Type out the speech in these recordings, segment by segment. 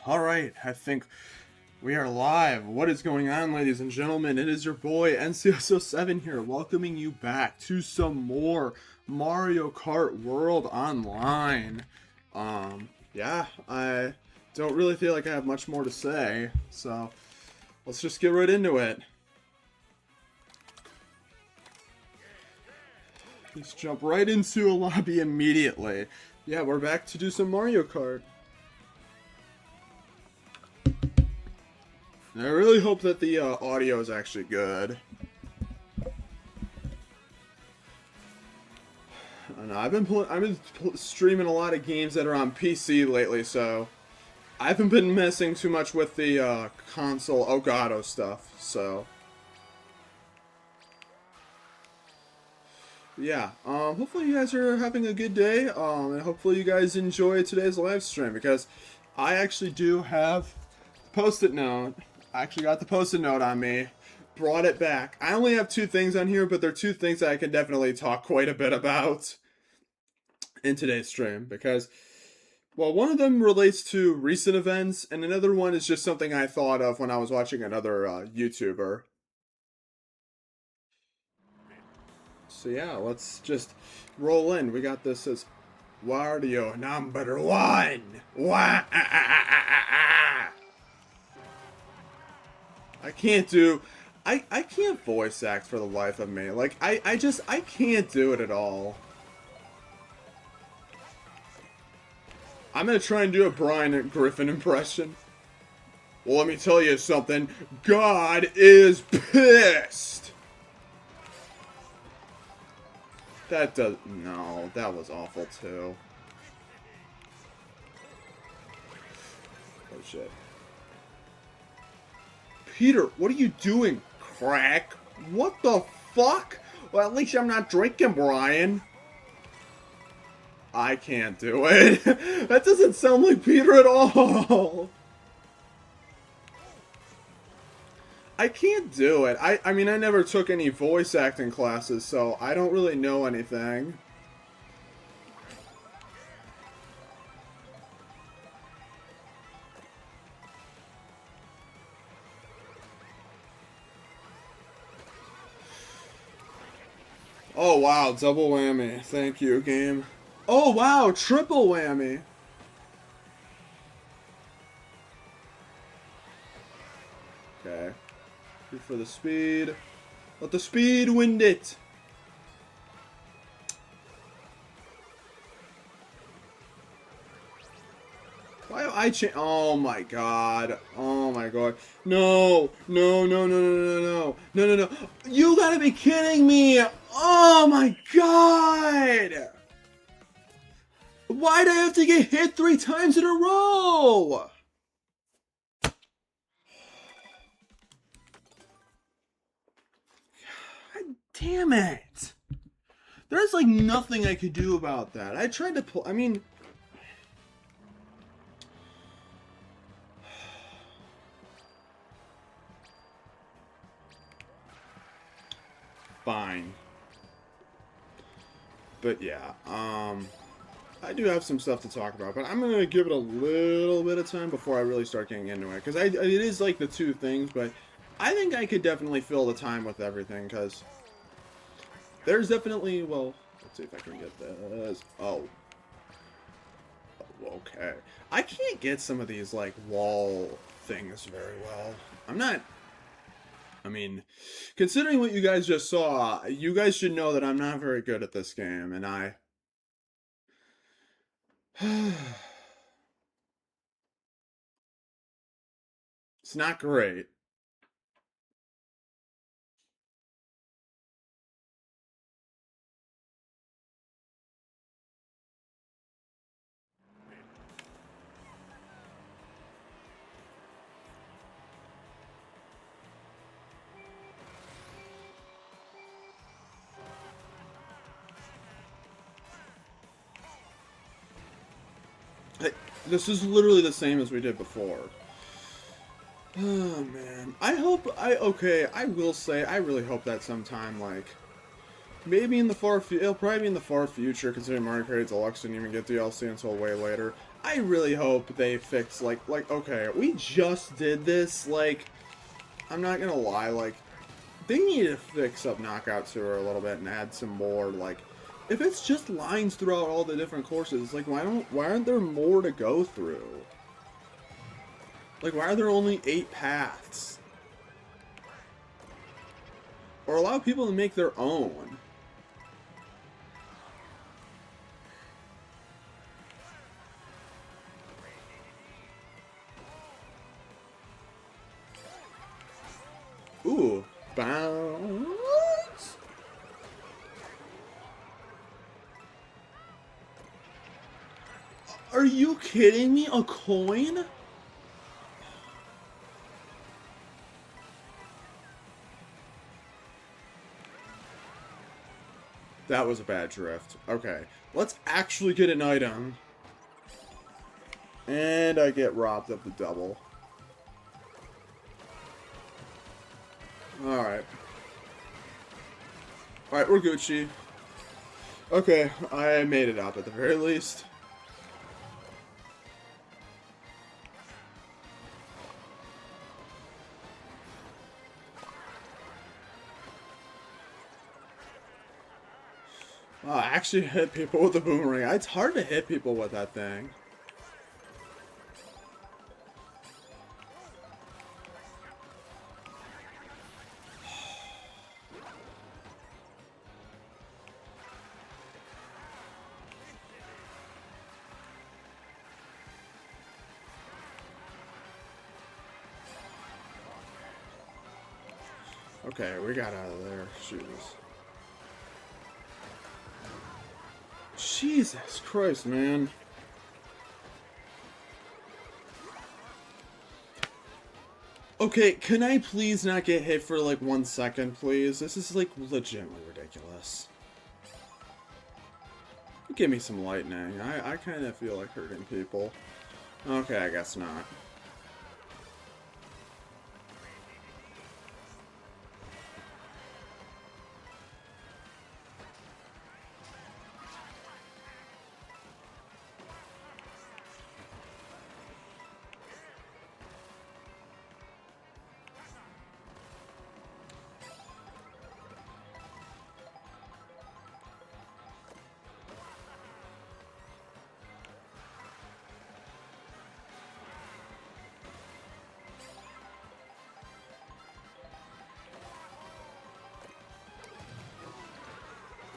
Alright, I think we are live. What is going on, ladies and gentlemen? It is your boy, NCSO7 here, welcoming you back to some more Mario Kart World Online. Yeah, I don't really feel like I have much more to say, so let's just get right into it. Let's jump right into a lobby immediately. Yeah, we're back to do some Mario Kart. And I really hope that the audio is actually good. I know, I've been streaming a lot of games that are on PC lately, so I haven't been messing too much with the console Elgato stuff. So yeah, hopefully you guys are having a good day, and hopefully you guys enjoy today's live stream because I actually do have Post-it note. I actually got the Post-it note on me. Brought it back. I only have two things on here, but they're two things that I can definitely talk quite a bit about in today's stream. Because, well, one of them relates to recent events, and another one is just something I thought of when I was watching another YouTuber. So yeah, let's just roll in. We got this as Wario number one. Wah! I can't do... I can't voice act for the life of me. Like, I can't do it at all. I'm gonna try and do a Brian Griffin impression. Well, let me tell you something. God is pissed! That does... No, that was awful, too. Oh, shit. Peter, what are you doing? Crack? What the fuck? Well, at least I'm not drinking, Brian. I can't do it. That doesn't sound like Peter at all. I can't do it. I mean, I never took any voice acting classes, so I don't really know anything. Oh wow, double whammy. Thank you, game. Oh wow, triple whammy. Okay. Good for the speed. Let the speed win it. Why have I changed? Oh my god. Oh my god. No. No, no, no, no, no, no. No, no, no. You gotta be kidding me. Oh my god. Why'd I have to get hit 3 times in a row? God damn it. There's like nothing I could do about that. I tried to pull, I mean... Fine. But yeah, I do have some stuff to talk about, but I'm going to give it a little bit of time before I really start getting into it. Because it is like the two things, but I think I could definitely fill the time with everything, because there's definitely, well, let's see if I can get this. Oh. Okay. I can't get some of these, like, wall things very well. I'm not... I mean, considering what you guys just saw, you guys should know that I'm not very good at this game, and I... It's not great. This is literally the same as we did before. Oh, man. Okay, I will say, I really hope that sometime, like, maybe in the it'll probably be in the far future, considering Mario Kart Deluxe didn't even get DLC until way later. I really hope they fix, okay, we just did this, like, I'm not gonna lie, like, they need to fix up Knockout Tour a little bit and add some more, like, if it's just lines throughout all the different courses, like, why aren't there more to go through? Like, why are there only 8 paths? Or allow people to make their own. Ooh, bounce. Are you kidding me? A coin? That was a bad drift. Okay, let's actually get an item. And I get robbed of the double. Alright. Alright, we're Gucci. Okay, I made it up at the very least. Oh, I actually hit people with the boomerang. It's hard to hit people with that thing. Okay, we got out of there. Shoes. Jesus Christ, man. Okay, can I please not get hit for like 1 second, please? This is like legitimately ridiculous. Give me some lightning. I kind of feel like hurting people. Okay, I guess not.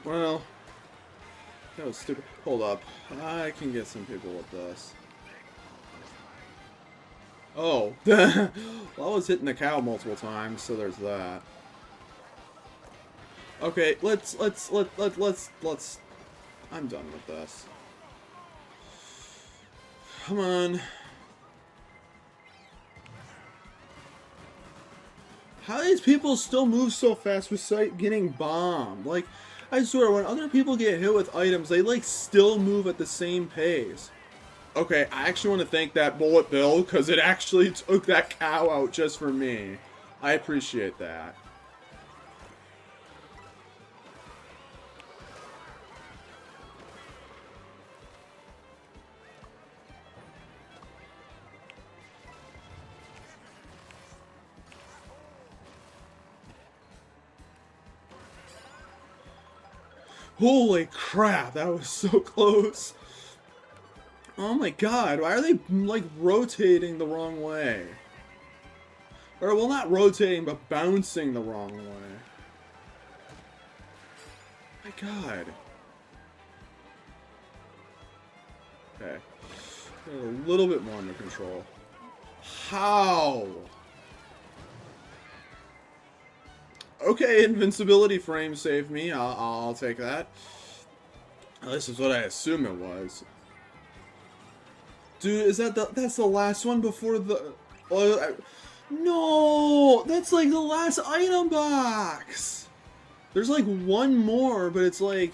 Well, that was stupid. Hold up. I can get some people with this. Oh. Well, I was hitting the cow multiple times, so there's that. Okay, let's I'm done with this. Come on. How do these people still move so fast without getting bombed? Like, I swear, when other people get hit with items, they, like, still move at the same pace. Okay, I actually want to thank that Bullet Bill, because it actually took that cow out just for me. I appreciate that. Holy crap, that was so close. Oh my god, why are they, like, rotating the wrong way? Or, well, not rotating, but bouncing the wrong way. My god. Okay. Got a little bit more under control. How? Okay, invincibility frame saved me. I'll take that. This is what I assume it was. Dude, is that's the last one before the... no! That's like the last item box! There's like one more, but it's like...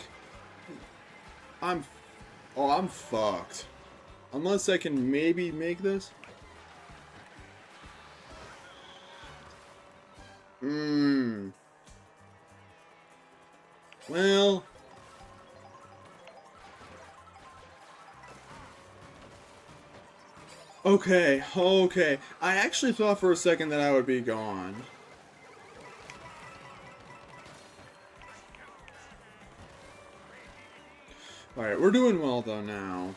I'm fucked. Unless I can maybe make this. Well... Okay, okay. I actually thought for a second that I would be gone. Alright, we're doing well though now.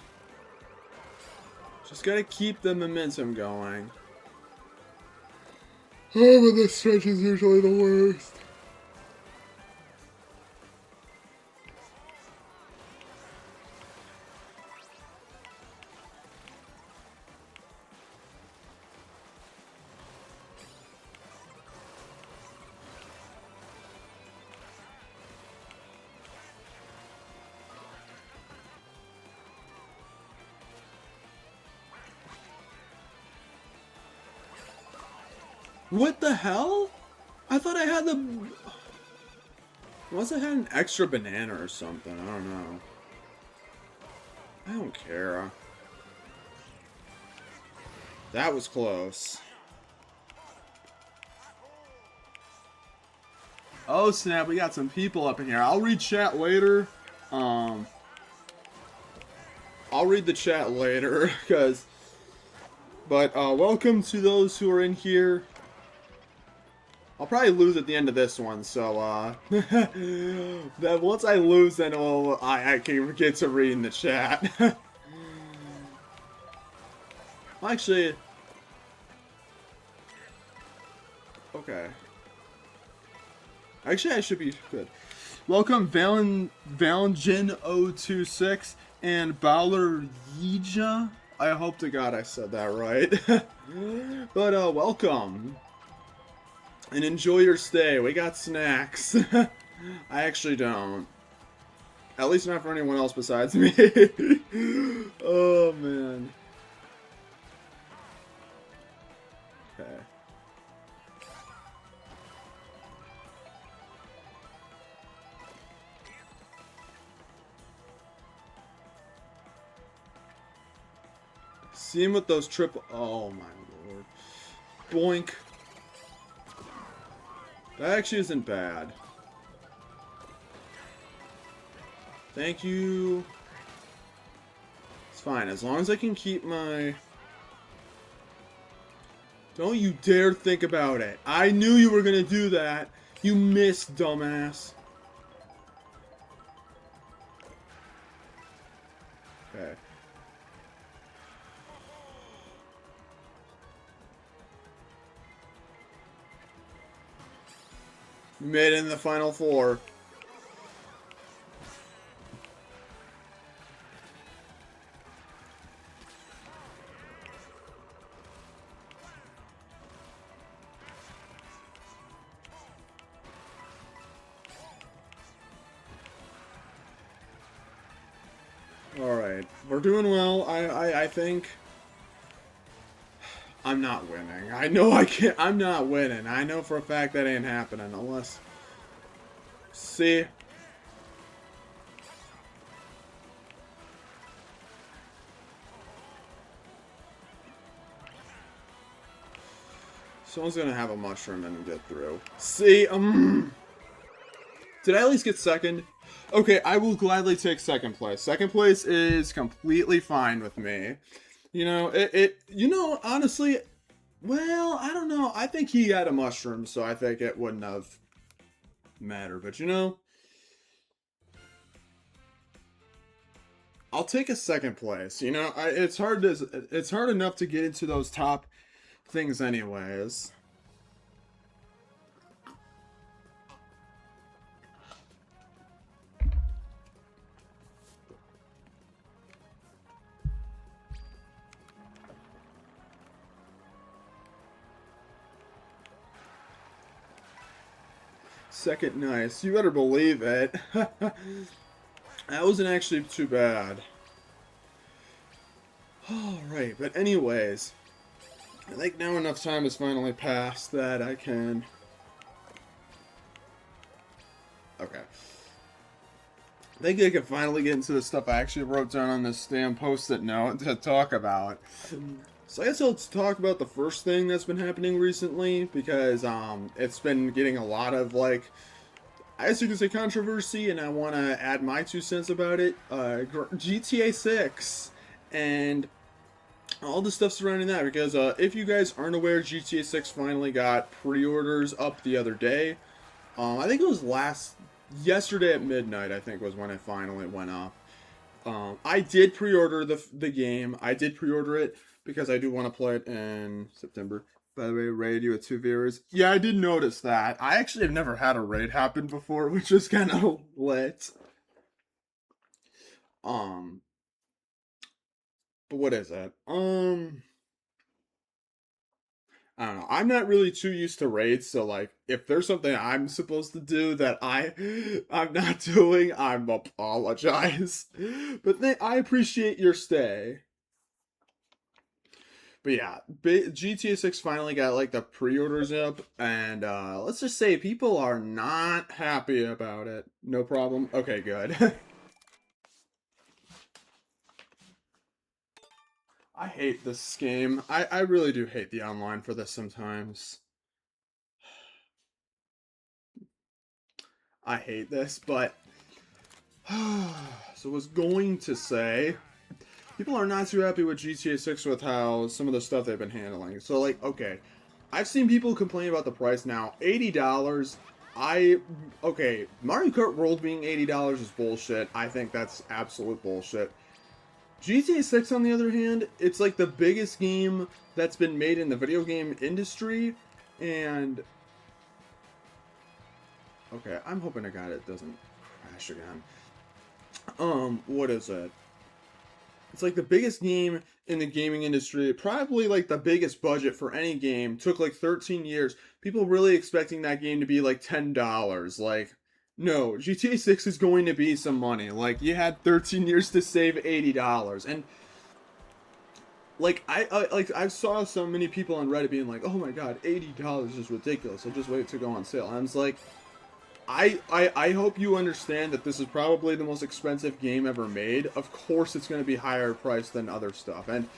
Just gotta keep the momentum going. Oh, but this stretch is usually the worst. What the hell? I thought I had the... Unless I had an extra banana or something. I don't know. I don't care. That was close. Oh snap, we got some people up in here. I'll read chat later. I'll read the chat later, because... But, welcome to those who are in here. I'll probably lose at the end of this one, so, that once I lose, then I can get to reading the chat. Well, actually... Okay. Actually, I should be good. Welcome, Valengin026 and Bowler Yija. I hope to God I said that right. But, welcome. And enjoy your stay. We got snacks. I actually don't. At least not for anyone else besides me. Oh, man. Okay. See him with those triple... Oh, my lord. Boink. That actually isn't bad. Thank you. It's fine, as long as I can keep my... Don't you dare think about it. I knew you were gonna do that. You missed, dumbass. Okay. You made it in the final four. Alright, we're doing well. I think... I'm not winning. I know I can't. I'm not winning. I know for a fact that ain't happening unless... See? Someone's gonna have a mushroom and get through. See? Did I at least get second? Okay, I will gladly take second place. Second place is completely fine with me. You know, honestly, well, I don't know. I think he had a mushroom, so I think it wouldn't have mattered. But, you know, I'll take a second place. You know, it's hard enough to get into those top things anyways. Second, nice. You better believe it. That wasn't actually too bad. Alright, but anyways. I think now enough time has finally passed that I can... Okay. I think I can finally get into the stuff I actually wrote down on this damn post-it note to talk about. So I guess let's talk about the first thing that's been happening recently, because it's been getting a lot of, like, I guess you could say controversy, and I want to add my 2 cents about it. GTA 6, and all the stuff surrounding that. Because if you guys aren't aware, GTA 6 finally got pre-orders up the other day. I think it was yesterday at midnight. I think was when it finally went up. I did pre-order the game. I did pre-order it because I do want to play it in September. By the way, raid with 2 viewers. Yeah, I did notice that. I actually have never had a raid happen before, which is kind of lit. Um, but what is it? I don't know. I'm not really too used to raids, so like, if there's something I'm supposed to do that I'm not doing, I'm apologize. But I appreciate your stay. But yeah, GTA 6 finally got like the pre-orders up, and let's just say people are not happy about it. No problem. Okay, good. I hate this game. I really do hate the online for this sometimes. I hate this, but so I was going to say people are not too happy with GTA 6 with how some of the stuff they've been handling. So like, okay, I've seen people complain about the price now. $80. Okay, Mario Kart World being $80 is bullshit. I think that's absolute bullshit. GTA 6 on the other hand, it's like the biggest game that's been made in the video game industry, and okay, I'm hoping to God it doesn't crash again. What is it? It's like the biggest game in the gaming industry, probably like the biggest budget for any game. Took like 13 years. People really expecting that game to be like $10. Like, no, GTA 6 is going to be some money. Like, you had 13 years to save $80. And like I saw so many people on Reddit being like, "Oh my god, $80 is ridiculous. I'll just wait to go on sale." And I was like, I hope you understand that this is probably the most expensive game ever made. Of course it's going to be higher priced than other stuff. And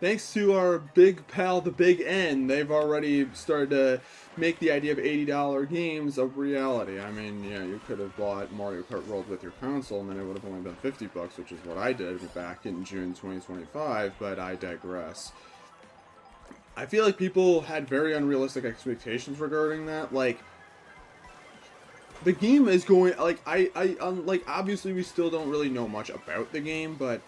thanks to our big pal, the Big N, they've already started to make the idea of $80 games a reality. I mean, yeah, you could have bought Mario Kart World with your console and then it would have only been $50, which is what I did back in June 2025, but I digress. I feel like people had very unrealistic expectations regarding that. Like, the game is going, like, like, obviously we still don't really know much about the game, but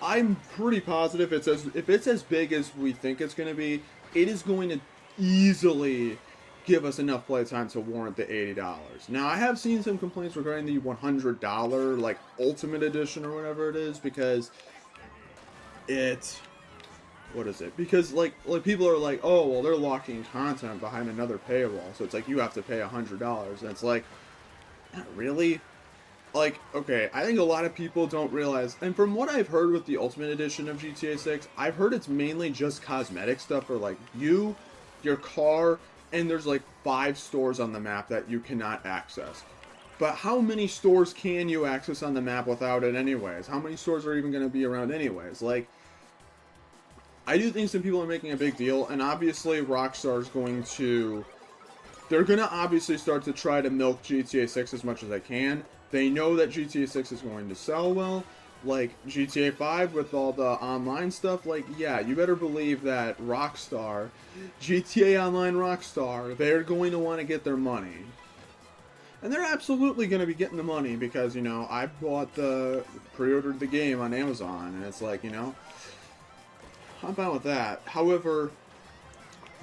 I'm pretty positive if it's as big as we think it's going to be, it is going to easily give us enough playtime to warrant the $80. Now, I have seen some complaints regarding the $100, like, Ultimate Edition or whatever it is, because what is it? Because, like people are like, oh, well, they're locking content behind another paywall, so it's like you have to pay $100, and it's like, not really. Like, okay, I think a lot of people don't realize, and from what I've heard with the Ultimate Edition of GTA 6, I've heard it's mainly just cosmetic stuff for, like, you, your car, and there's, like, 5 stores on the map that you cannot access. But how many stores can you access on the map without it anyways? How many stores are even going to be around anyways? Like, I do think some people are making a big deal, and obviously Rockstar is going to... They're going to obviously start to try to milk GTA 6 as much as they can. They know that GTA 6 is going to sell well. Like, GTA 5 with all the online stuff, like, yeah, you better believe that Rockstar, GTA Online Rockstar, they're going to want to get their money. And they're absolutely going to be getting the money because, you know, I pre-ordered the game on Amazon, and it's like, you know, I'm fine with that. However,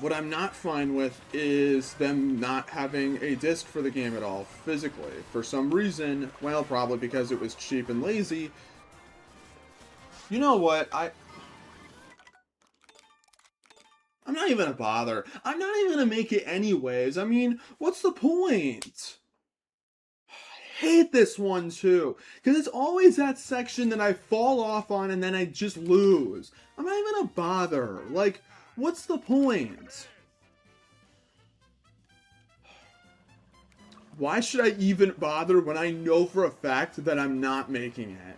what I'm not fine with is them not having a disc for the game at all, physically. For some reason, well, probably because it was cheap and lazy. You know what? I'm not even gonna bother. I'm not even gonna make it anyways. I mean, what's the point? I hate this one too, because it's always that section that I fall off on and then I just lose. I'm not even gonna bother. Like, what's the point? Why should I even bother when I know for a fact that I'm not making it?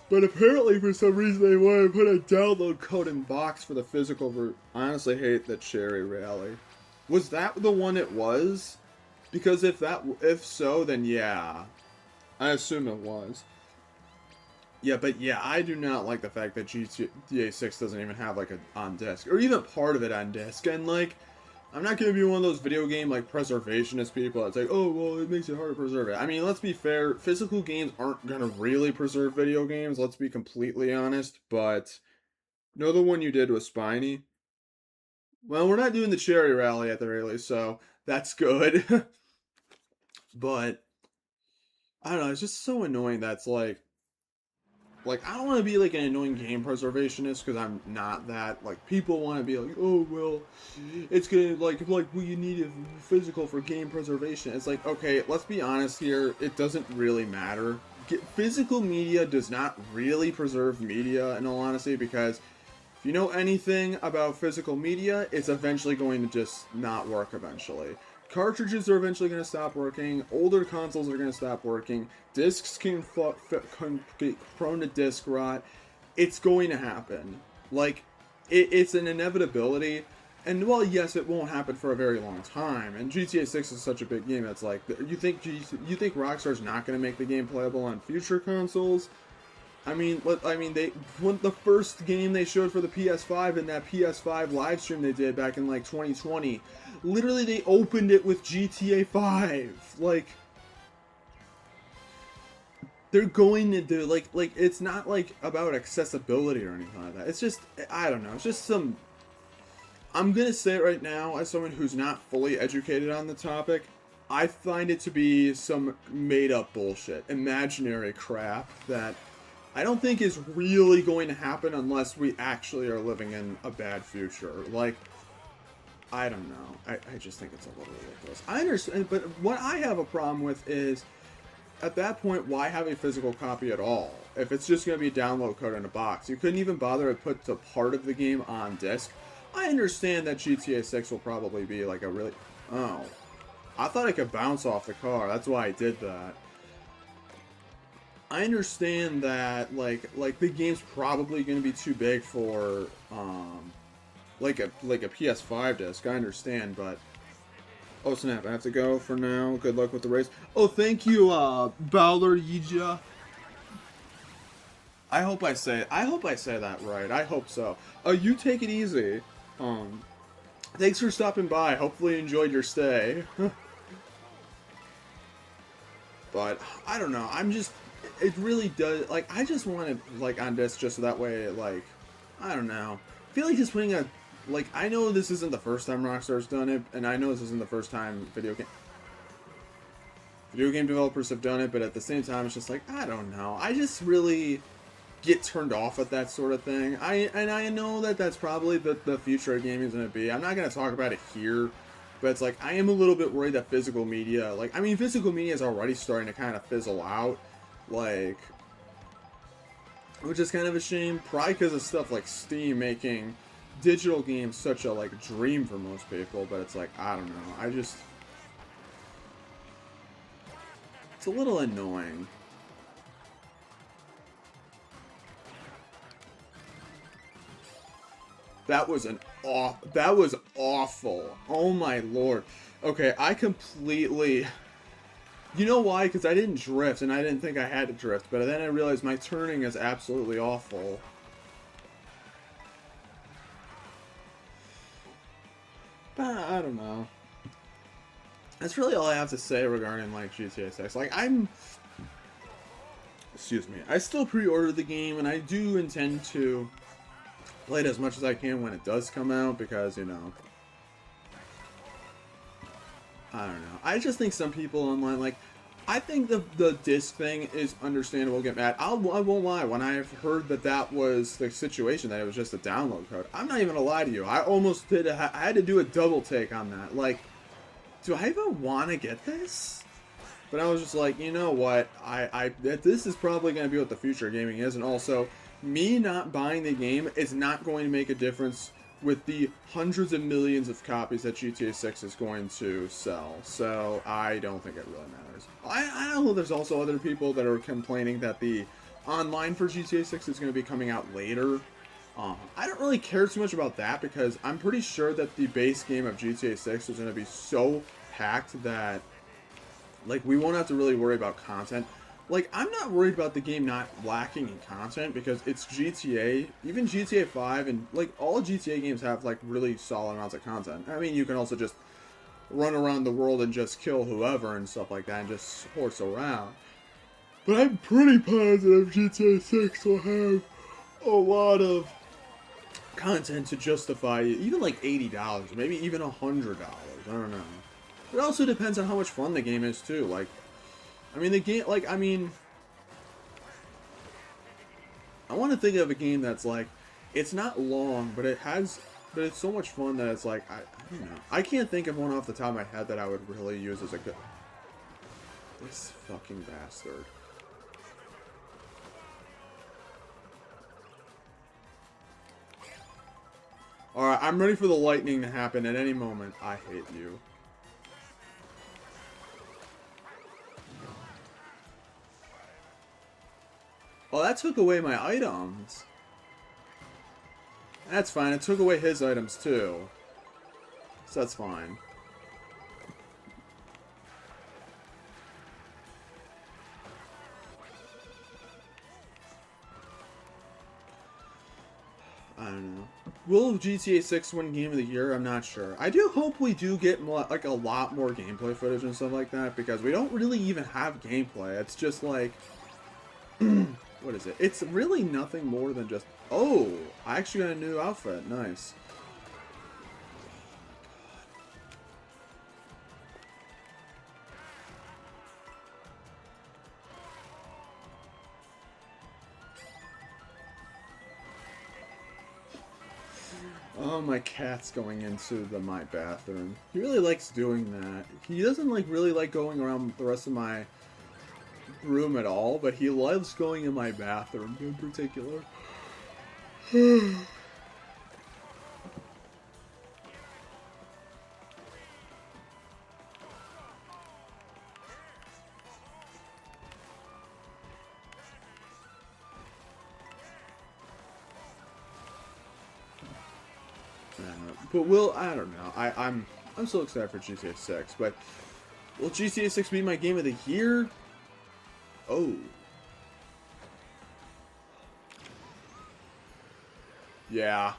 But apparently for some reason they want to put a download code in box for the physical version. I honestly hate that Cherry Rally. Was that the one it was? Because if so, then yeah, I assume it was. Yeah, but yeah, I do not like the fact that GTA 6 doesn't even have like a on disc, or even part of it on disc. And like, I'm not gonna be one of those video game like preservationist people that's like, oh well, it makes it hard to preserve it. I mean, let's be fair, physical games aren't gonna really preserve video games. Let's be completely honest. But know the one you did was Spiny. Well, we're not doing the cherry rally at the very least, so that's good. But I don't know, it's just so annoying that's like I don't want to be like an annoying game preservationist because I'm not that. Like people want to be like, oh well, it's gonna like we need a physical for game preservation. It's like, okay, let's be honest here. It doesn't really matter. Physical media does not really preserve media, in all honesty, because if you know anything about physical media, it's eventually going to just not work eventually. Cartridges are eventually going to stop working. Older consoles are going to stop working. Discs can get prone to disc rot. It's going to happen. Like, it's an inevitability. And while yes, it won't happen for a very long time. And GTA 6 is such a big game. That's like, you think Rockstar's not going to make the game playable on future consoles? I mean, when the first game they showed for the PS5 in that PS5 live stream they did back in like 2020, literally they opened it with GTA 5. Like, they're going to do like it's not like about accessibility or anything like that. It's just, I don't know. It's just some. I'm gonna say it right now as someone who's not fully educated on the topic. I find it to be some made up bullshit, imaginary crap that I don't think is really going to happen unless we actually are living in a bad future. Like, I don't know. I just think it's a little ridiculous. I understand, but what I have a problem with is, at that point, why have a physical copy at all? If it's just going to be a download code in a box. You couldn't even bother to put the part of the game on disc. I understand that GTA 6 will probably be like a really... Oh. I thought I could bounce off the car. That's why I did that. I understand that like the game's probably going to be too big for like a PS5 disc. I understand, but oh snap! I have to go for now. Good luck with the race. Oh, thank you, Bowler Yija. I hope I say that right. I hope so. You take it easy. Thanks for stopping by. Hopefully you enjoyed your stay. But I don't know. It really does, like, I just want it, like, on disc just so that way, like, I don't know. I feel like just putting a, like, I know this isn't the first time Rockstar's done it, and I know this isn't the first time video game developers have done it, but at the same time, it's just like, I don't know. I just really get turned off at that sort of thing. I know that that's probably the future of gaming is going to be. I'm not going to talk about it here, but it's like, I am a little bit worried that physical media, like, I mean, physical media is already starting to kind of fizzle out. Like, which is kind of a shame, probably because of stuff like Steam making digital games such a, like, dream for most people, but it's like, I don't know, it's a little annoying. That was awful. Oh my lord. Okay, I completely... You know why? Because I didn't drift, and I didn't think I had to drift, but then I realized my turning is absolutely awful. But I don't know. That's really all I have to say regarding, like, GTA 6. Like, excuse me. I still pre-ordered the game, and I do intend to play it as much as I can when it does come out, because, you know... I don't know. I just think some people online, like, I think the disc thing is understandable. Get mad. I won't lie. When I've heard that was the situation, that it was just a download code, I'm not even gonna lie to you. I almost did. I had to do a double take on that. Like, do I even want to get this? But I was just like, you know what? This is probably gonna be what the future of gaming is, and also, me not buying the game is not going to make a difference with the hundreds of millions of copies that GTA 6 is going to sell. So I don't think it really matters. I know there's also other people that are complaining that the online for GTA 6 is going to be coming out later. I don't really care too much about that because I'm pretty sure that the base game of GTA 6 is going to be so packed that Like, we won't have to really worry about content. Like, I'm not worried about the game not lacking in content because it's GTA. Even GTA 5 and, like, all GTA games have, like, really solid amounts of content. I mean, you can also just run around the world and just kill whoever and stuff like that and just horse around. But I'm pretty positive GTA 6 will have a lot of content to justify even like $80, maybe even $100. I don't know. It also depends on how much fun the game is too. Like, I mean, the game, like, I mean, I want to think of a game that's like, it's not long, but but it's so much fun that it's like, I don't know. I can't think of one off the top of my head that I would really use as a good. This fucking bastard. Alright, I'm ready for the lightning to happen at any moment. I hate you. Oh, that took away my items. That's fine. It took away his items too. So that's fine. I don't know. Will GTA 6 win Game of the Year? I'm not sure. I do hope we do get more, like a lot more gameplay footage and stuff like that because we don't really even have gameplay. It's just like, what is it? It's really nothing more than just. Oh, I actually got a new outfit. Nice. Oh, my cat's going into my bathroom. He really likes doing that. He doesn't like really like going around the rest of my room at all, but he loves going in my bathroom in particular. But I don't know. I'm so excited for GTA 6, but will GTA 6 be my game of the year? Oh. Yeah.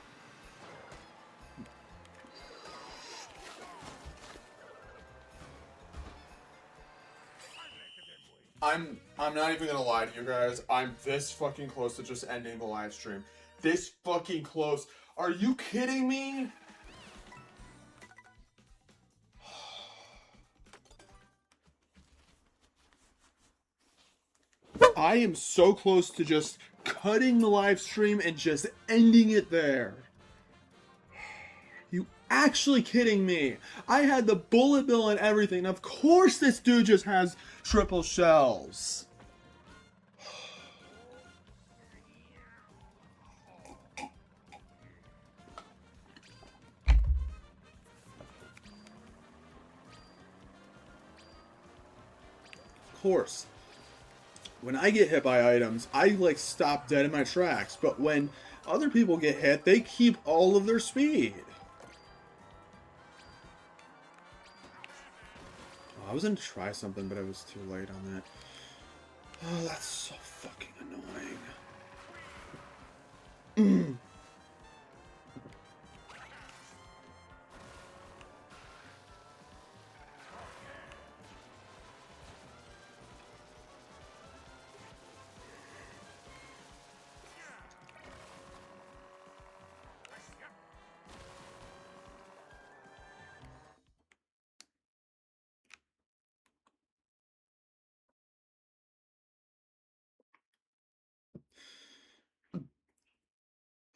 I'm not even gonna lie to you guys. I'm this fucking close to just ending the live stream. This fucking close. Are you kidding me? I am so close to just cutting the live stream and just ending it there. You actually kidding me? I had the bullet bill and everything. Of course this dude just has triple shells. Of course. When I get hit by items, I like stop dead in my tracks. But when other people get hit, they keep all of their speed. Oh, I was gonna try something, but I was too late on that. Oh, that's so fucking annoying.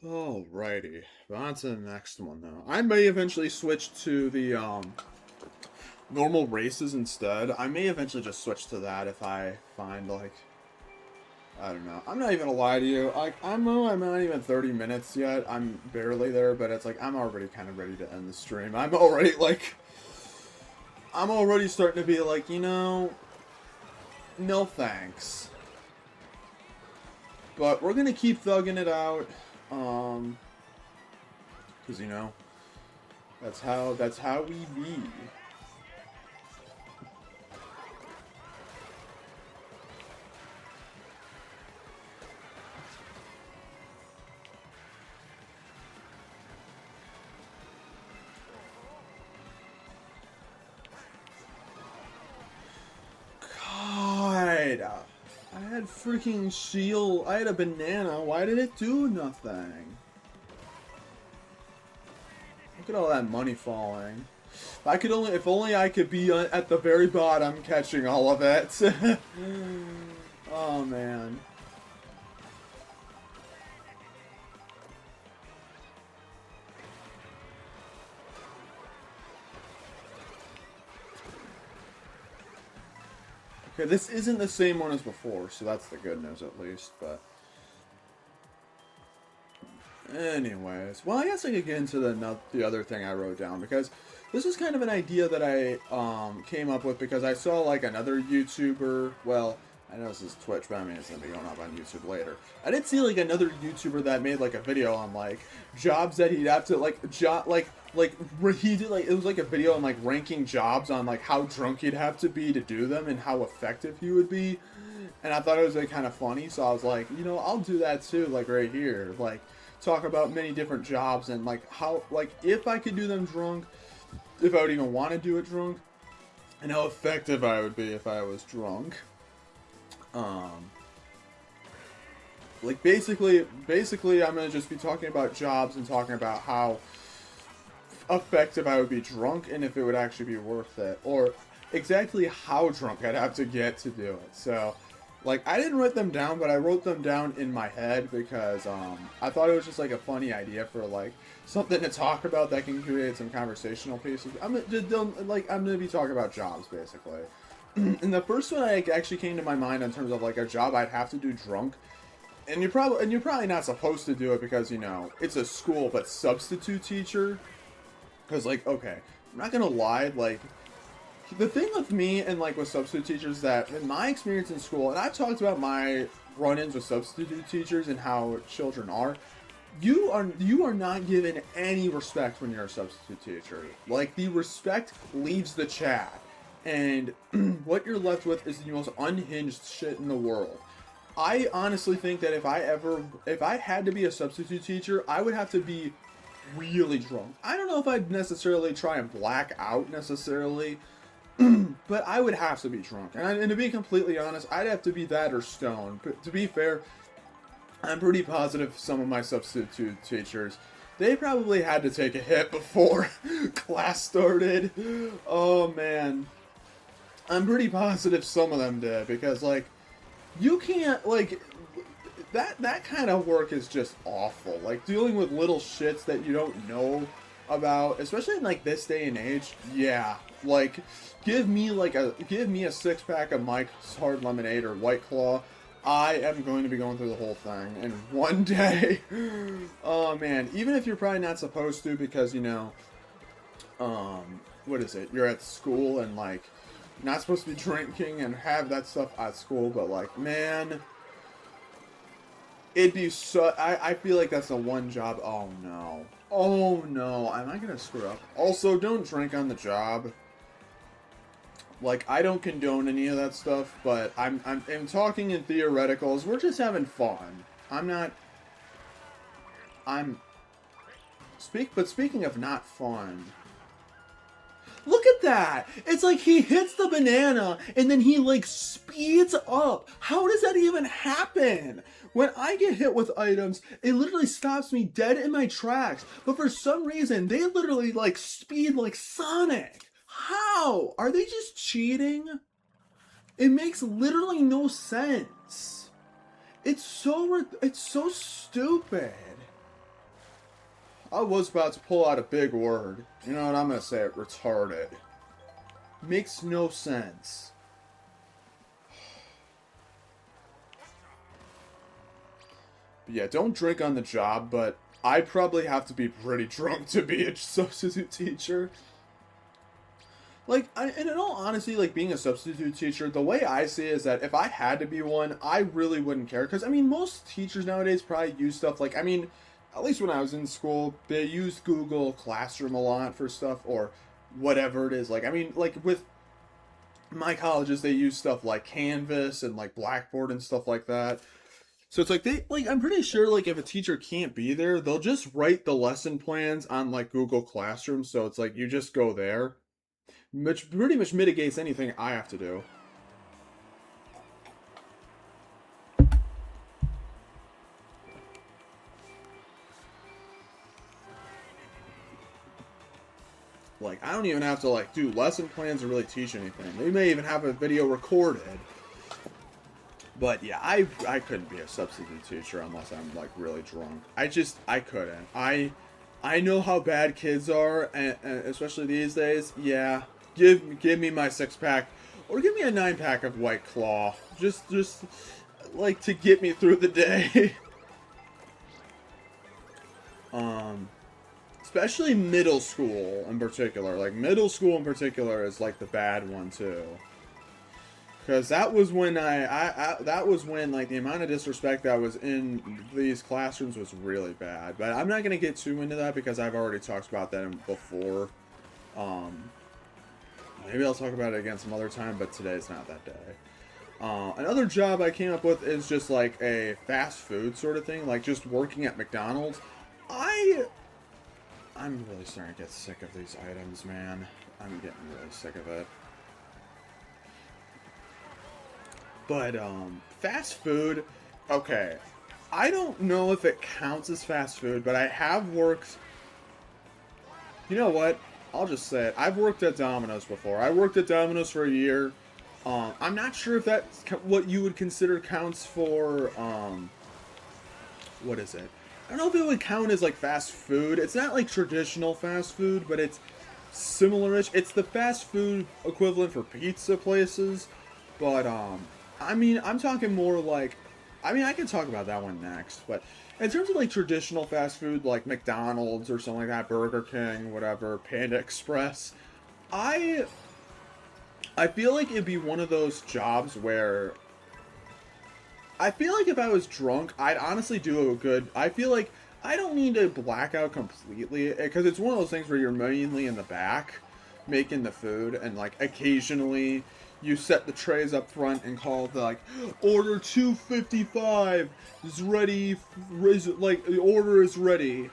Alrighty, on to the next one though. I may eventually switch to the normal races instead. I may eventually just switch to that if I find like I don't know. I'm not even gonna lie to you. Like I'm not even 30 minutes yet. I'm barely there, but it's like I'm already kind of ready to end the stream. I'm already starting to be like, no thanks. But we're gonna keep thugging it out. Because that's how we be. I had freaking shield. I had a banana. Why did it do nothing? Look at all that money falling. I could only, if only I could be at the very bottom catching all of it. Oh man. Okay, this isn't the same one as before, so that's the good news at least, but... Anyways, well, I guess I could get into the other thing I wrote down, because this is kind of an idea that I came up with because I saw, like, another YouTuber, well, I know this is Twitch, but I mean, it's going to be going up on YouTube later. I did see, like, another YouTuber that made, like, a video on, like, jobs that he'd have to, like, he did, like, it was, like, a video on, like, ranking jobs on, like, how drunk he'd have to be to do them and how effective he would be. And I thought it was, like, kind of funny, so I was like, you know, I'll do that, too, like, right here. Like, talk about many different jobs and, like, how, like, if I could do them drunk, if I would even want to do it drunk, and how effective I would be if I was drunk. Like, basically, I'm going to just be talking about jobs and talking about how effective I would be drunk and if it would actually be worth it. Or exactly how drunk I'd have to get to do it. So, like, I didn't write them down, but I wrote them down in my head because I thought it was just, like, a funny idea for, like, something to talk about that can create some conversational pieces. I'm going to be talking about jobs, basically. And the first one I actually came to my mind in terms of, like, a job I'd have to do drunk. And you're probably not supposed to do it because, you know, it's a school, but substitute teacher. Because, like, okay, I'm not going to lie, like, the thing with me and, like, with substitute teachers that, in my experience in school, and I've talked about my run-ins with substitute teachers and how children are, you are not given any respect when you're a substitute teacher. Like, the respect leaves the chat. And what you're left with is the most unhinged shit in the world. I honestly think that if I had to be a substitute teacher, I would have to be really drunk. I don't know if I'd necessarily try and black out necessarily, but I would have to be drunk. And to be completely honest, I'd have to be that or stoned. But to be fair, I'm pretty positive some of my substitute teachers, they probably had to take a hit before class started. Oh man. I'm pretty positive some of them did, because, like, you can't, like, that kind of work is just awful. Like, dealing with little shits that you don't know about, especially in, like, this day and age. Yeah, like, give me a six-pack of Mike's Hard Lemonade or White Claw. I am going to be going through the whole thing in one day. Oh, man. Even if you're probably not supposed to because, you know, what is it? You're at school and, like, not supposed to be drinking and have that stuff at school, but, like, man, it'd be so... I feel like that's the one job... Oh, no. Oh, no. Am I gonna screw up? Also, don't drink on the job. Like, I don't condone any of that stuff, but I'm talking in theoreticals. We're just having fun. But speaking of not fun... Look at that! It's like he hits the banana and then he, like, speeds up. How does that even happen? When I get hit with items, it literally stops me dead in my tracks. But for some reason, they literally, like, speed like Sonic. How? Are they just cheating? It makes literally no sense. It's so stupid. I was about to pull out a big word. You know what? I'm going to say it. Retarded. Makes no sense. But yeah, don't drink on the job, but I probably have to be pretty drunk to be a substitute teacher. Like, and in all honesty, like, being a substitute teacher, the way I see it is that if I had to be one, I really wouldn't care. Because, I mean, most teachers nowadays probably use stuff like, I mean... At least when I was in school, they used Google Classroom a lot for stuff, or whatever it is. Like, I mean, like, with my colleges, they use stuff like Canvas and, like, Blackboard and stuff like that. So it's like, I'm pretty sure, like, if a teacher can't be there, they'll just write the lesson plans on, like, Google Classroom. So it's like, you just go there, which pretty much mitigates anything I have to do. Like, I don't even have to, like, do lesson plans or really teach anything. They may even have a video recorded. But, yeah, I couldn't be a substitute teacher unless I'm, like, really drunk. I couldn't. I know how bad kids are, and especially these days. Yeah, give me my 6-pack, or give me a 9-pack of White Claw. Just, like, to get me through the day. Especially middle school in particular. Like, middle school in particular is, like, the bad one, too. Because that was when that was when, like, the amount of disrespect that was in these classrooms was really bad. But I'm not going to get too into that because I've already talked about that before. Maybe I'll talk about it again some other time, but today's not that day. Another job I came up with is just, like, a fast food sort of thing. Like, just working at McDonald's. I'm really starting to get sick of these items, man. I'm getting really sick of it. But, fast food, okay. I don't know if it counts as fast food, but I have worked... You know what? I'll just say it. I've worked at Domino's before. I worked at Domino's for a year. I'm not sure if that's what you would consider counts for, what is it? I don't know if it would count as, like, fast food. It's not, like, traditional fast food, but it's similar-ish. It's the fast food equivalent for pizza places. But, I mean, I'm talking more like... I mean, I can talk about that one next. But in terms of, like, traditional fast food, like McDonald's or something like that, Burger King, whatever, Panda Express, I feel like it'd be one of those jobs where... I feel like if I was drunk, I'd honestly do a good... I feel like I don't need to black out completely, because it's one of those things where you're mainly in the back making the food, and, like, occasionally you set the trays up front and call the, like, order 255 is ready, like, the order is ready,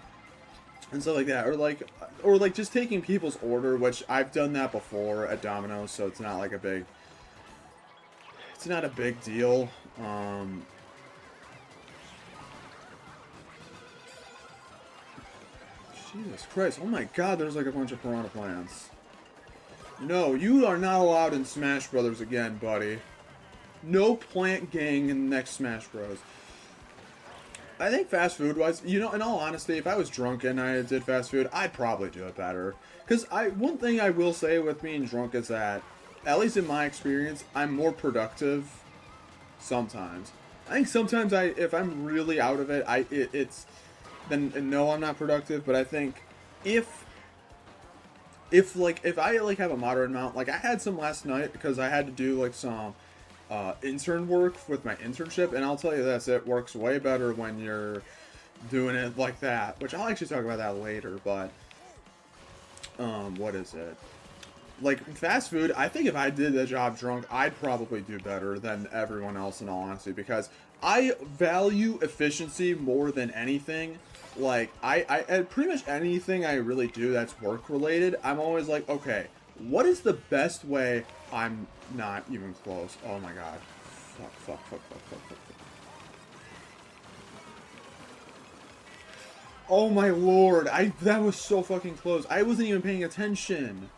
and stuff like that. Or like just taking people's order, which I've done that before at Domino's, so it's not like a big... It's not a big deal. Jesus Christ. Oh my god, there's like a bunch of piranha plants. No, you are not allowed in Smash Brothers again, buddy. No plant gang in the next Smash Bros. I think fast food wise, you know, in all honesty, if I was drunk and I did fast food, I'd probably do it better. Because one thing I will say with being drunk is that, at least in my experience, I'm more productive sometimes. I think sometimes if I'm really out of it, then no, I'm not productive. But I think if I like have a moderate amount, like I had some last night because I had to do like some intern work with my internship, and I'll tell you this, it works way better when you're doing it like that, which I'll actually talk about that later. But what is it? Like, fast food, I think if I did the job drunk, I'd probably do better than everyone else, in all honesty, because I value efficiency more than anything. Like, I pretty much anything I really do that's work-related, I'm always like, okay, what is the best way I'm not even close? Oh my god. Fuck. Oh my lord, that was so fucking close. I wasn't even paying attention.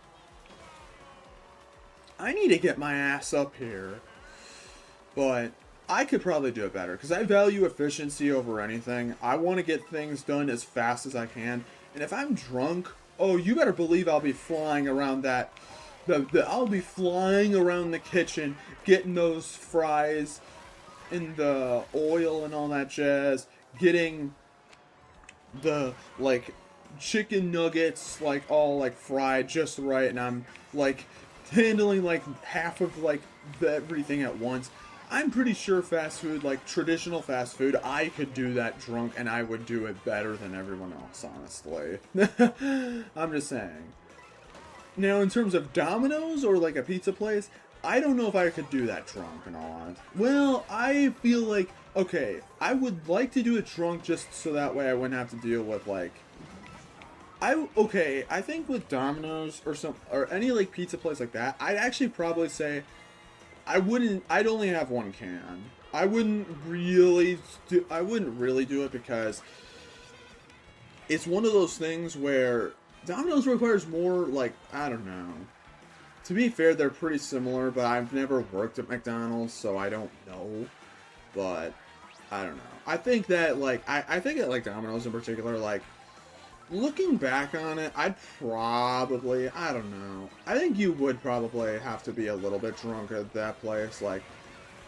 I need to get my ass up here. But I could probably do it better, because I value efficiency over anything. I want to get things done as fast as I can. And if I'm drunk, oh, you better believe I'll be flying around that. I'll be flying around the kitchen, getting those fries in the oil and all that jazz. Getting the, like, chicken nuggets, like, all, like, fried just right. And I'm, like, handling like half of like everything at once. I'm pretty sure fast food, like traditional fast food, I could do that drunk and I would do it better than everyone else, honestly. I'm just saying. Now, in terms of Domino's or like a pizza place, I don't know if I could do that drunk and all honesty. Well, I feel like, okay, I would like to do it drunk just so that way I wouldn't have to deal with like... I think with Domino's or any like pizza place like that, I'd actually probably say I'd only have one can. I wouldn't really do it because it's one of those things where Domino's requires more, like, I don't know. To be fair, they're pretty similar, but I've never worked at McDonald's, so I don't know. But, I don't know. I think that, like, I think that, like, Domino's in particular, like, looking back on it, I'd probably, I don't know. I think you would probably have to be a little bit drunk at that place. Like,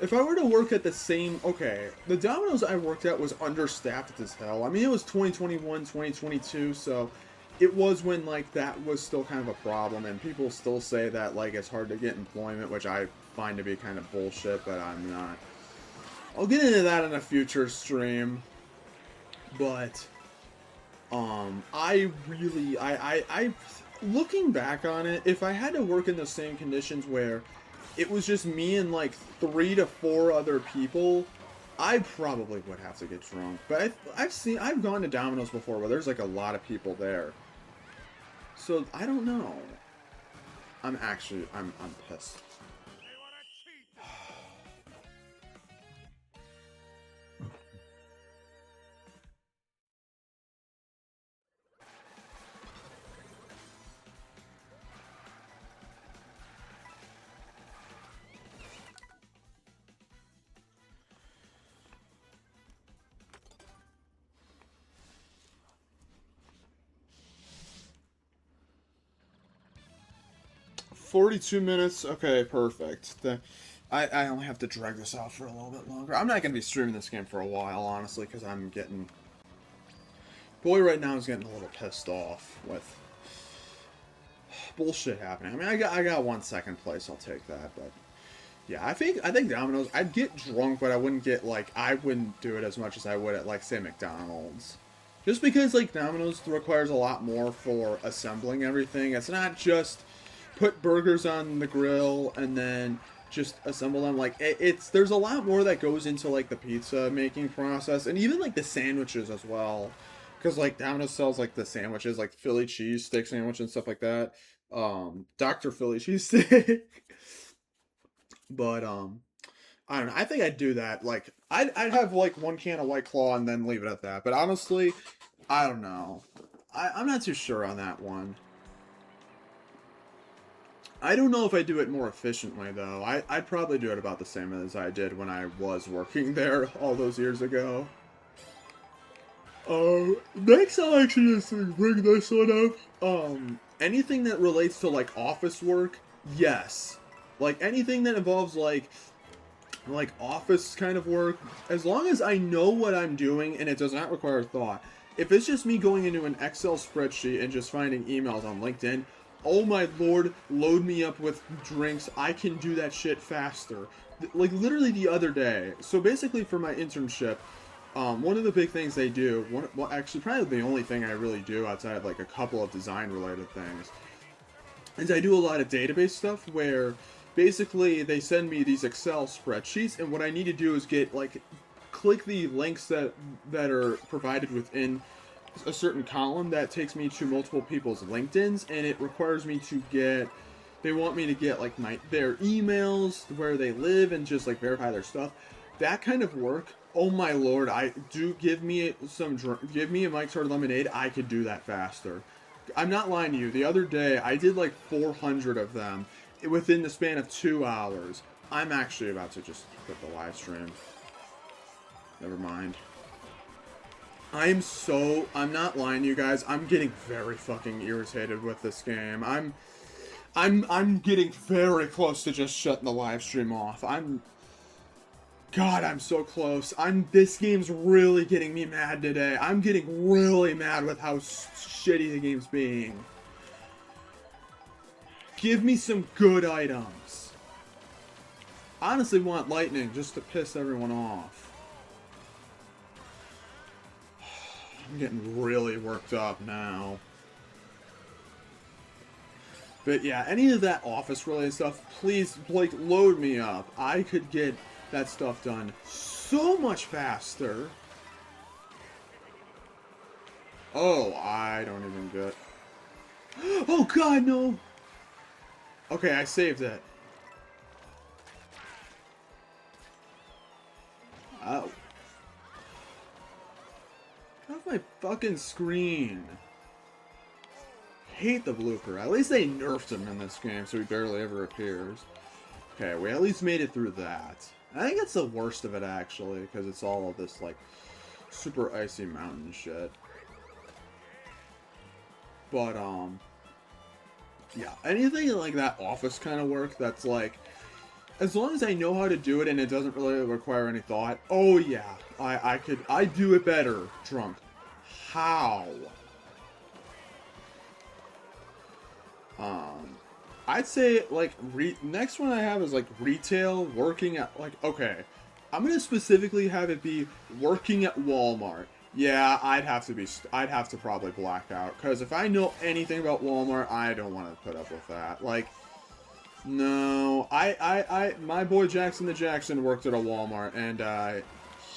if I were to work at the same, okay, the Domino's I worked at was understaffed as hell. I mean, it was 2021, 2022, so it was when, like, that was still kind of a problem, and people still say that, like, it's hard to get employment, which I find to be kind of bullshit, but I'm not. I'll get into that in a future stream, but, looking back on it, if I had to work in the same conditions where it was just me and like 3 to 4 other people, I probably would have to get drunk. But I've gone to Domino's before where there's like a lot of people there. So I don't know. I'm pissed. 42 minutes. Okay, perfect. I only have to drag this out for a little bit longer. I'm not going to be streaming this game for a while, honestly, because I'm getting... Boy right now is getting a little pissed off with bullshit happening. I mean, I got 1 second place. I'll take that, but... Yeah, I think Domino's, I'd get drunk, but I wouldn't get, like, I wouldn't do it as much as I would at, like, say, McDonald's. Just because, like, Domino's requires a lot more for assembling everything. It's not just put burgers on the grill and then just assemble them. Like, there's a lot more that goes into, like, the pizza making process, and even, like, the sandwiches as well. Because, like, Domino's sells, like, the sandwiches, like, Philly cheesesteak sandwich and stuff like that. Dr. Philly cheesesteak. But, I don't know. I think I'd do that. Like, I'd have, like, 1 can of White Claw and then leave it at that. But honestly, I don't know. I'm not too sure on that one. I don't know if I do it more efficiently, though. I'd probably do it about the same as I did when I was working there all those years ago. Next I'll actually just bring this one up. Anything that relates to, like, office work, yes. Like, anything that involves, like office kind of work, as long as I know what I'm doing and it does not require thought. If it's just me going into an Excel spreadsheet and just finding emails on LinkedIn, oh my lord, load me up with drinks. I can do that shit faster. Like, literally the other day. So basically for my internship, one of the big things they do, well, actually probably the only thing I really do outside of, like, a couple of design related things, is I do a lot of database stuff where basically they send me these Excel spreadsheets, and what I need to do is get, like, click the links that are provided within a certain column that takes me to multiple people's LinkedIn's, and it requires me to get, they want me to get, like, their emails, where they live, and just, like, verify their stuff. That kind of work, oh my lord, give me a Mike's Hard Lemonade, I could do that faster. I'm not lying to you. The other day, I did like 400 of them within the span of 2 hours. I'm actually about to just quit the live stream. Never mind. I'm not lying to you guys. I'm getting very fucking irritated with this game. I'm getting very close to just shutting the live stream off. God, I'm so close. This game's really getting me mad today. I'm getting really mad with how shitty the game's being. Give me some good items. I honestly want lightning just to piss everyone off. I'm getting really worked up now. But yeah, any of that office related stuff, please, like, load me up. I could get that stuff done so much faster. Oh, I don't even get... Oh god, no! Okay, I saved it. Oh. Get off my fucking screen. hate the blooper. At least they nerfed him in this game, so he barely ever appears. Okay, we at least made it through that. I think it's the worst of it, actually, because it's all of this, like, super icy mountain shit. But, yeah, anything like that office kind of work that's, like, as long as I know how to do it and it doesn't really require any thought, oh, yeah, I do it better, drunk. How? I'd say, like, next one I have is, like, retail, working at, like, okay, I'm gonna specifically have it be working at Walmart. Yeah, I'd have to probably black out, because if I know anything about Walmart, I don't want to put up with that. Like, no, my boy Jackson the Jackson worked at a Walmart, and,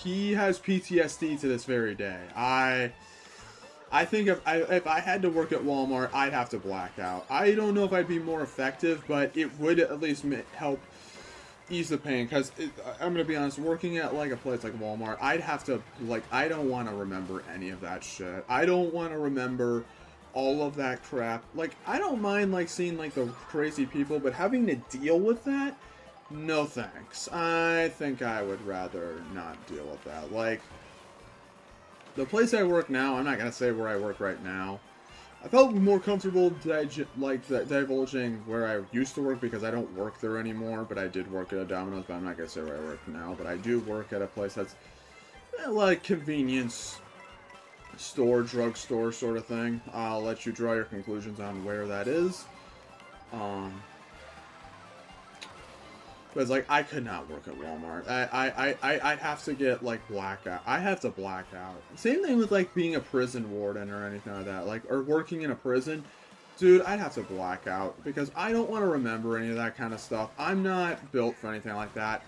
he has PTSD to this very day. I think if I had to work at Walmart, I'd have to black out. I don't know if I'd be more effective, but it would at least help ease the pain. Because I'm gonna be honest, working at like a place like Walmart, I'd have to I don't want to remember any of that shit. I don't want to remember all of that crap. Like, I don't mind like seeing like the crazy people, but having to deal with that, no thanks. I think I would rather not deal with that. Like, the place I work now, I'm not going to say where I work right now. I felt more comfortable divulging where I used to work because I don't work there anymore, but I did work at a Domino's, but I'm not going to say where I work now. But I do work at a place that's like convenience store, drugstore sort of thing. I'll let you draw your conclusions on where that is. But it's like, I could not work at Walmart. I'd have to get, like, blackout. I have to black out. Same thing with, like, being a prison warden or anything like that. Like, or working in a prison. Dude, I'd have to black out. Because I don't want to remember any of that kind of stuff. I'm not built for anything like that.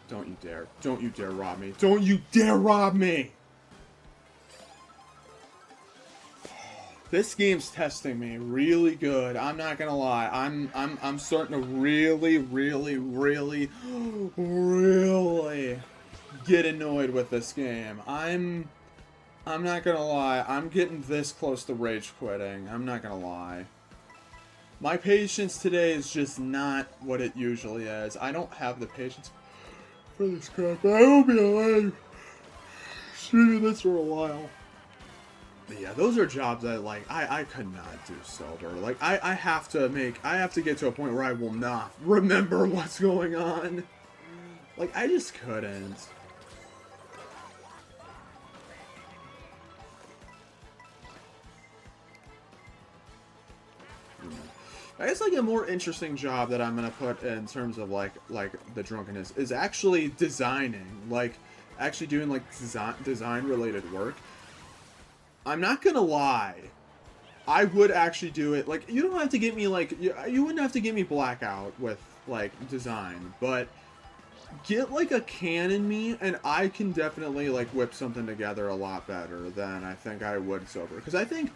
Don't you dare. Don't you dare rob me. Don't you dare rob me! This game's testing me really good. I'm not gonna lie. I'm starting to really get annoyed with this game. I'm not gonna lie. I'm getting this close to rage quitting. I'm not gonna lie. My patience today is just not what it usually is. I don't have the patience for this crap. I will be alive streaming this for a while. But yeah, those are jobs that, like, I could not do sober. Like, I have to get to a point where I will not remember what's going on. Like, I just couldn't. I guess, like, a more interesting job that I'm gonna put in terms of, like the drunkenness is actually designing. Like, actually doing, like, design-related work. I'm not gonna lie, I would actually do it. Like, you don't have to get me, like, you wouldn't have to get me blackout with, like, design, but get, like, a can in me, and I can definitely, like, whip something together a lot better than I think I would sober. Because I think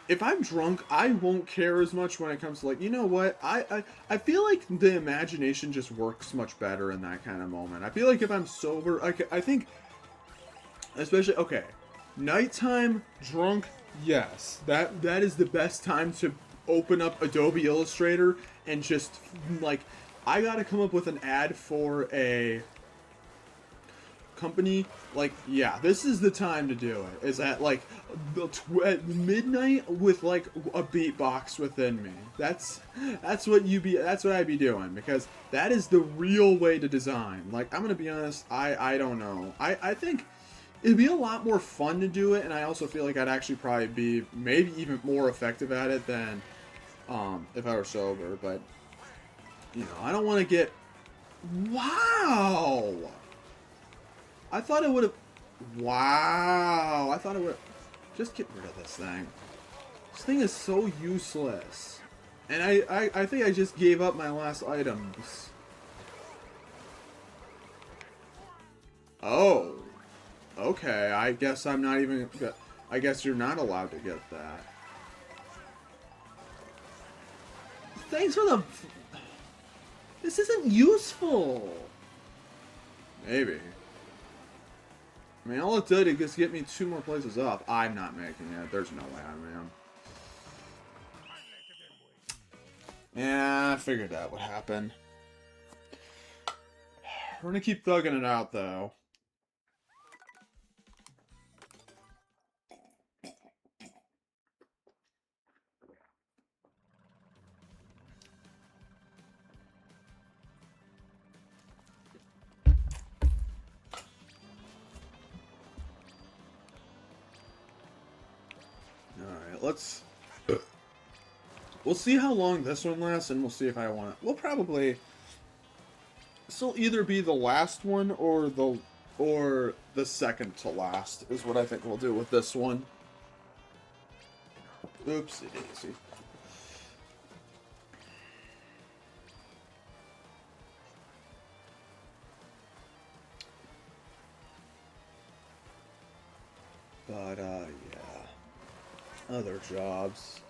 if I'm drunk, I won't care as much when it comes to, like, you know what, I feel like the imagination just works much better in that kind of moment. I feel like if I'm sober, I think, especially, okay, nighttime, drunk, yes. That is the best time to open up Adobe Illustrator and just, like, I gotta come up with an ad for a company. Like, yeah, this is the time to do it. Is at, like, at midnight with, like, a beatbox within me. That's what I'd be doing, because that is the real way to design. Like, I'm gonna be honest, I don't know. I think it'd be a lot more fun to do it, and I also feel like I'd actually probably be maybe even more effective at it than if I were sober. But, you know, I don't want to get... Wow! I thought it would have... Wow! I thought it would have... Just get rid of this thing. This thing is so useless. And I think I just gave up my last items. Oh. Okay, I guess I'm not even... I guess you're not allowed to get that. Thanks for the... This isn't useful. Maybe. I mean, all it did is just get me 2 more places up. I'm not making it. There's no way I am. Yeah, I figured that would happen. We're gonna keep thugging it out, though. Alright, let's... We'll see how long this one lasts, and we'll see if I want it. We'll probably... This will either be the last one or the second to last, is what I think we'll do with this one. Oopsie daisy. But, yeah. Other jobs.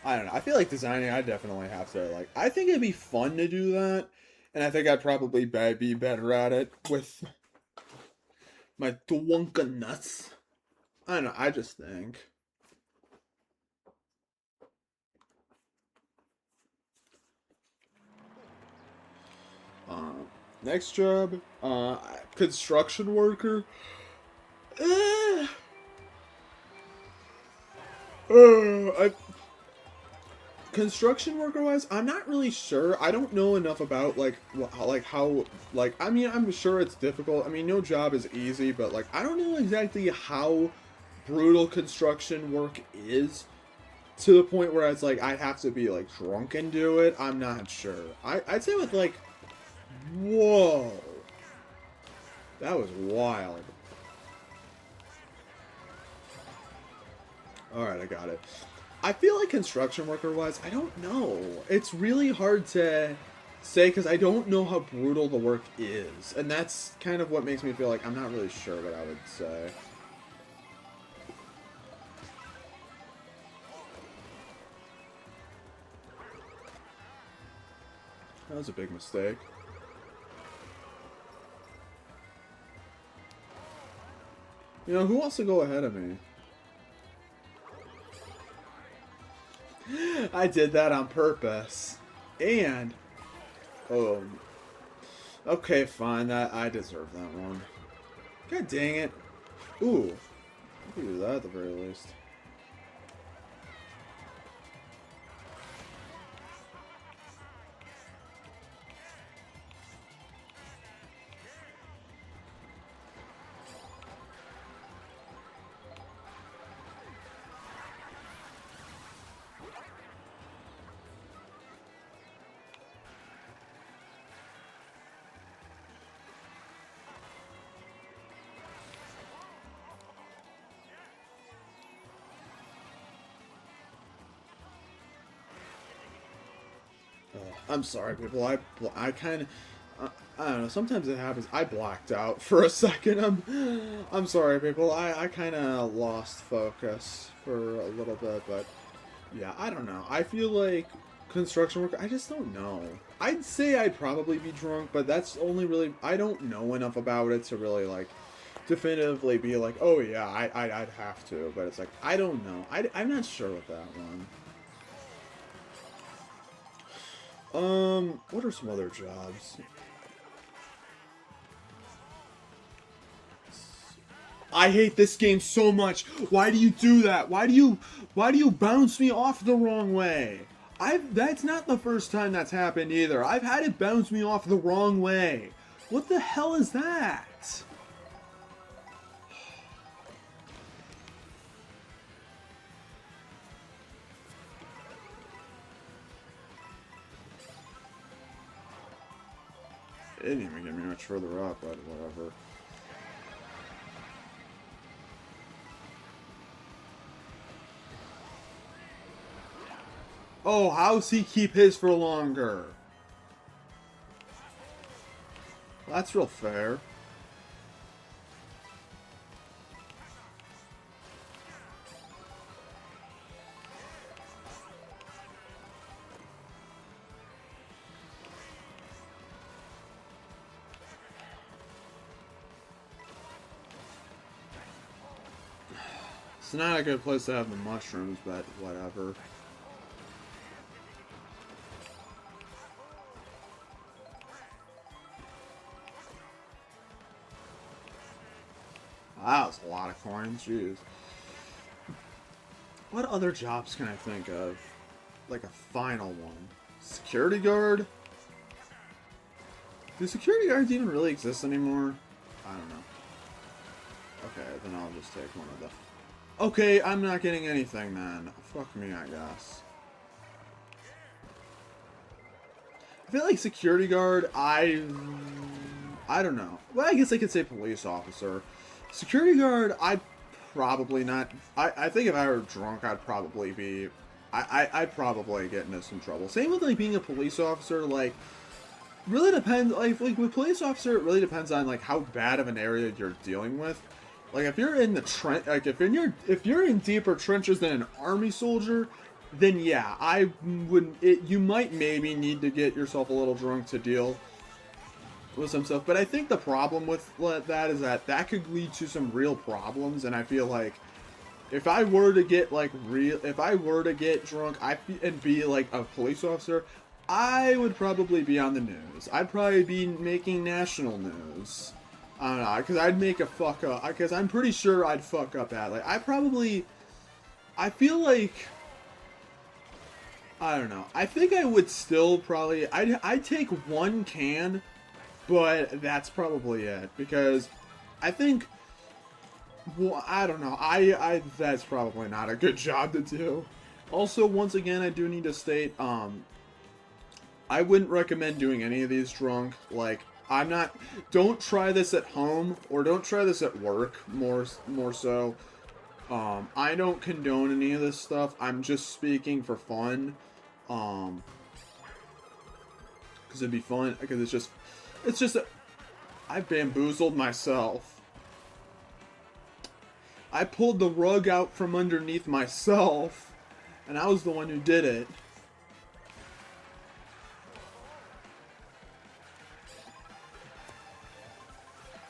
I don't know. I feel like designing, I definitely have to, like... I think it'd be fun to do that. And I think I'd probably be better at it with my Twonka nuts. I don't know. I just think. Next job, construction worker. Eh. Construction worker wise, I'm not really sure. I don't know enough about how I mean, I'm sure it's difficult. I mean, no job is easy, but like I don't know exactly how brutal construction work is to the point where it's like I'd have to be like drunk and do it. I'm not sure. I'd say with like, whoa, that was wild. All right, I got it. I feel like construction worker-wise, I don't know. It's really hard to say because I don't know how brutal the work is. And that's kind of what makes me feel like I'm not really sure what I would say. That was a big mistake. You know, who wants to go ahead of me? I did that on purpose. And... oh. Okay, fine. I deserve that one. God dang it. Ooh. I could do that at the very least. I'm sorry, people. I kind of... I don't know. Sometimes it happens. I blacked out for a second. I'm sorry, people. I kind of lost focus for a little bit, but yeah, I don't know. I feel like construction work. I just don't know. I'd say I'd probably be drunk, but that's only really. I don't know enough about it to really like definitively be like, oh yeah, I'd have to. But it's like I don't know. I'm not sure with that one. What are some other jobs? I hate this game so much. Why do you do that? Why do you bounce me off the wrong way? That's not the first time that's happened either. I've had it bounce me off the wrong way. What the hell is that? It didn't even get me much further up, but whatever. Oh, how's he keep his for longer? Well, that's real fair. It's not a good place to have the mushrooms, but whatever. That was a lot of coins, jeez. What other jobs can I think of? Like a final one. Security guard? Do security guards even really exist anymore? I don't know. Okay, then I'll just take one of the... Okay, I'm not getting anything then. Fuck me, I guess. I feel like security guard, I don't know. Well, I guess I could say police officer. Security guard, I'd probably not... I think if I were drunk, I'd probably be... I'd probably get into some trouble. Same with, like, being a police officer, like... Really depends, like with police officer, it really depends on, like, how bad of an area you're dealing with. Like, if you're in the trench... Like, if you're in deeper trenches than an army soldier... Then yeah, I wouldn't. You might maybe need to get yourself a little drunk to deal with some stuff. But I think the problem with that is that could lead to some real problems. And I feel like if I were to get drunk, and be like a police officer, I would probably be on the news. I'd probably be making national news. I don't know, because I'd make a fuck up. Because I'm pretty sure I'd fuck up badly. I feel like. I don't know. I think I would still probably... I'd take one can, but that's probably it. Because I think... Well, I don't know. That's probably not a good job to do. Also, once again, I do need to state, I wouldn't recommend doing any of these drunk. Like, I'm not... Don't try this at home, or don't try this at work, more so. I don't condone any of this stuff. I'm just speaking for fun. Because it'd be fun, because it's just I bamboozled myself. I pulled the rug out from underneath myself, and I was the one who did it.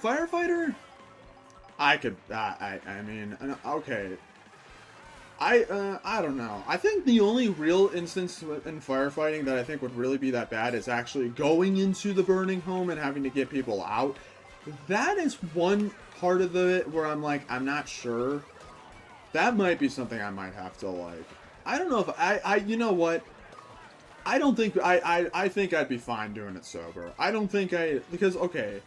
Firefighter? I mean, okay. I don't know. I think the only real instance in firefighting that I think would really be that bad is actually going into the burning home and having to get people out. That is one part of it where I'm like, I'm not sure. That might be something I might have to, like... I don't know if you know what? I don't think... I think I'd be fine doing it sober. I don't think because, okay,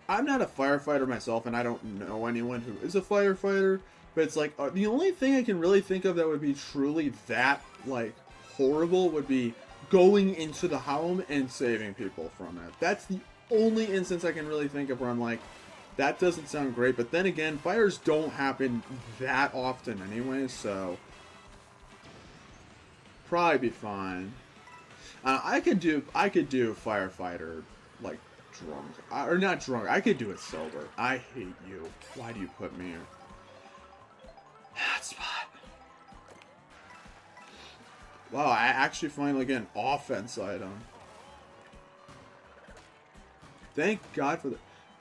I'm not a firefighter myself, and I don't know anyone who is a firefighter. But it's like, the only thing I can really think of that would be truly that, like, horrible would be going into the home and saving people from it. That's the only instance I can really think of where I'm like, that doesn't sound great. But then again, fires don't happen that often anyway, so probably be fine. I could do firefighter, like, drunk. Or not drunk, I could do it sober. I hate you. Why do you put me here? Spot. Wow, I actually finally get an offense item. Thank God for the...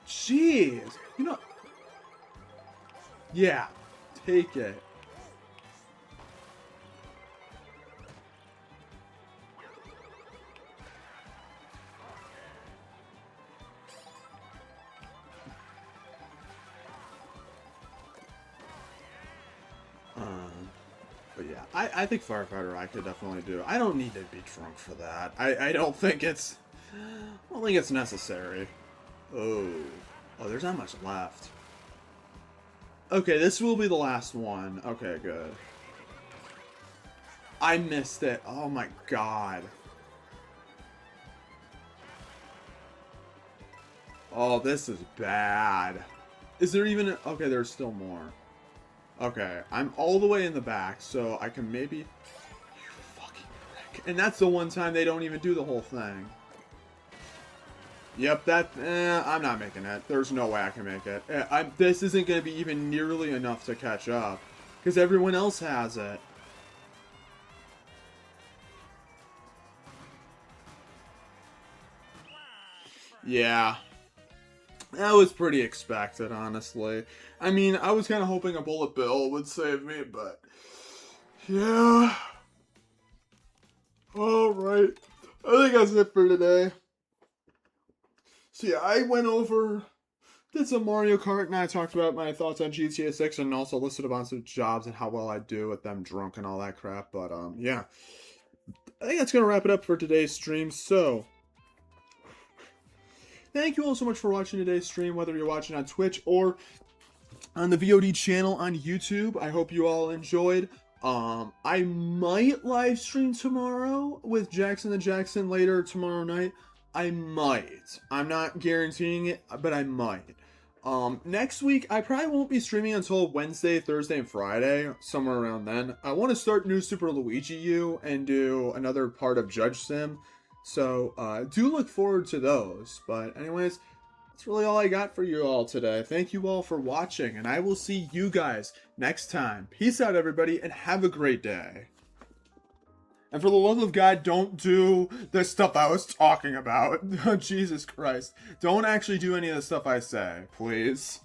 Jeez! You know... Yeah. Take it. But yeah, I think firefighter I could definitely do. I don't need to be drunk for that. I don't think it's necessary. Oh, there's not much left. Okay, this will be the last one. Okay, good. I missed it. Oh my god. Oh, this is bad. Is there even... Okay, there's still more. Okay, I'm all the way in the back, so I can maybe... You fucking prick. And that's the one time they don't even do the whole thing. Yep, I'm not making it. There's no way I can make it. This isn't going to be even nearly enough to catch up. Because everyone else has it. Yeah. That was pretty expected, honestly. I mean, I was kind of hoping a bullet bill would save me, but... Yeah. Alright. I think that's it for today. So yeah, I went over did some Mario Kart, and I talked about my thoughts on GTA 6 and also listed a bunch of jobs and how well I do with them drunk and all that crap. But, yeah. I think that's going to wrap it up for today's stream. So, thank you all so much for watching today's stream, whether you're watching on Twitch or on the VOD channel on YouTube. I hope you all enjoyed. I might live stream tomorrow with Jackson the Jackson later tomorrow night. I might. I'm not guaranteeing it, but I might. Next week, I probably won't be streaming until Wednesday, Thursday, and Friday, somewhere around then. I want to start New Super Luigi U and do another part of Judge Sim. So, do look forward to those. But anyways, that's really all I got for you all today. Thank you all for watching, and I will see you guys next time. Peace out, everybody, and have a great day. And for the love of God, don't do the stuff I was talking about. Jesus Christ. Don't actually do any of the stuff I say, please.